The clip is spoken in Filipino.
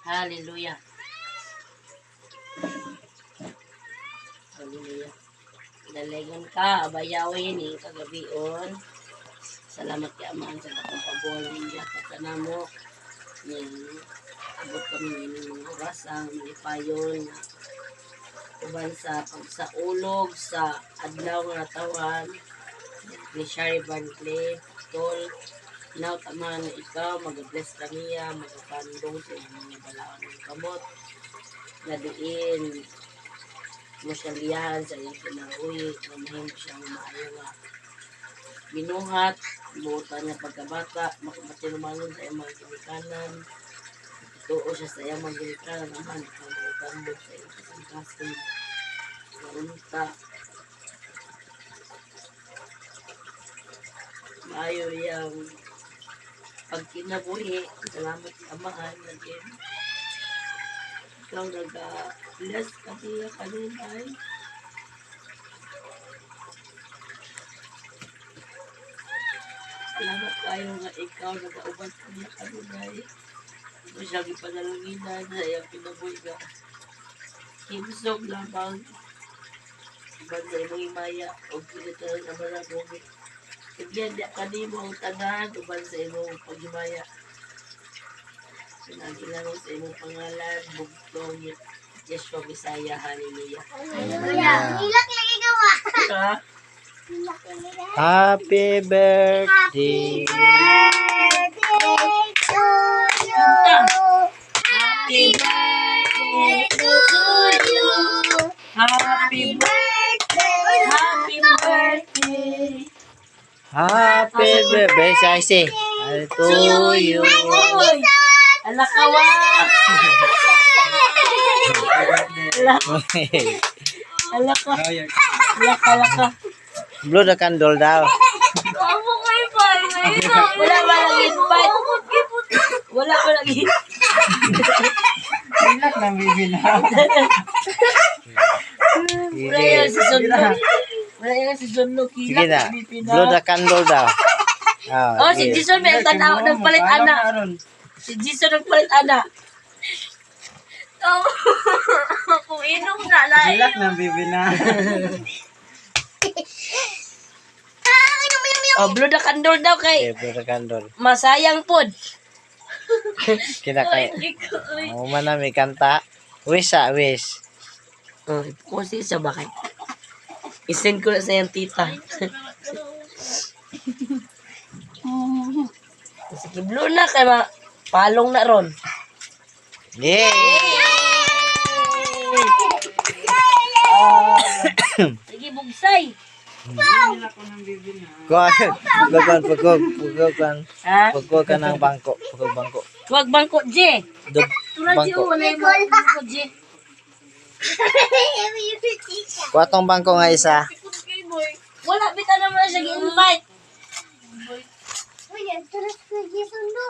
Hallelujah. Hallelujah. Dalagan ka, abayawin ni kagabion. Salamat kay Aman sa akong pabor niya katanamo. Abot kami ng mga oras ang ipayon uban sa pagsaulog sa adlaw nga natawan ni Shari Van Cleef tol now taman ikaw mag-bless kaniya magpandong sa mga balaod ng kamot na diin mo siya liyahan sa iyong kinabuhi na mahim siyang maayo nga binuhat buutan niya pagkabata makapatinumangon sa iyong mga ginikanan tuo siya sa iyong mga ginikanan naman pagkabot sa iyong kasing-kasing marunta maayo yung pagkinabuhi salamat sa Amahan naging ikaw nag-bless kaniya kanunay salamat kayo nga ikaw nag-auban kaniya kanunay ito siyang ipanalanginan sa iyong kinabuhi nga himsog lamang banda imong imaya o pinitaran na marabong sigyan di kanimo ang tanan uban sa imong pag-imaya sinagilangon sa imong pangalan bugtong Yeshua Bisaya hallelujah Hallelujah. Hilak lagi gawa. Happy birthday. Birthday to you. Happy birthday to you. Happy birthday. Happy birthday. Happy birthday, Saisi. To you. Oy, anak kawa. Alak ka. Alak ka. Blow the candle daw. Amo kay Pai. Wala ba lagi invite? Wala ba lagi? Hilak ng bibi na. Wala yan si Sunlo. Wala yan si Sunlo. Sige na. Blow the candle daw. Oh, si Jason may tanaw nagpalit anak. Si Jason nagpalit anak. Kung inom na lang. Hilak ng bibi na. Oh, blow the candle daw kay Okay, blow the candle. masayang pod. Kinakay. Man na may kanta. Wish ah, wish. Oh, kasi siya ba kay? Isend ko na sa yung tita. Sige, blow na kay palong na ron. Yay! Sige, bugsay. Hilak ko ng bibi na. Pagkuhan. Ha? Pagkuhan ka ng bangko. Pagkuhan bangko. Huwag bangko, J. Dug Tulad J, bangko. wala yung bangko, J. Kuwatong bangko nga isa. Wala, bita naman siya gi-invite. Uy, ang tulas ko yung sundo.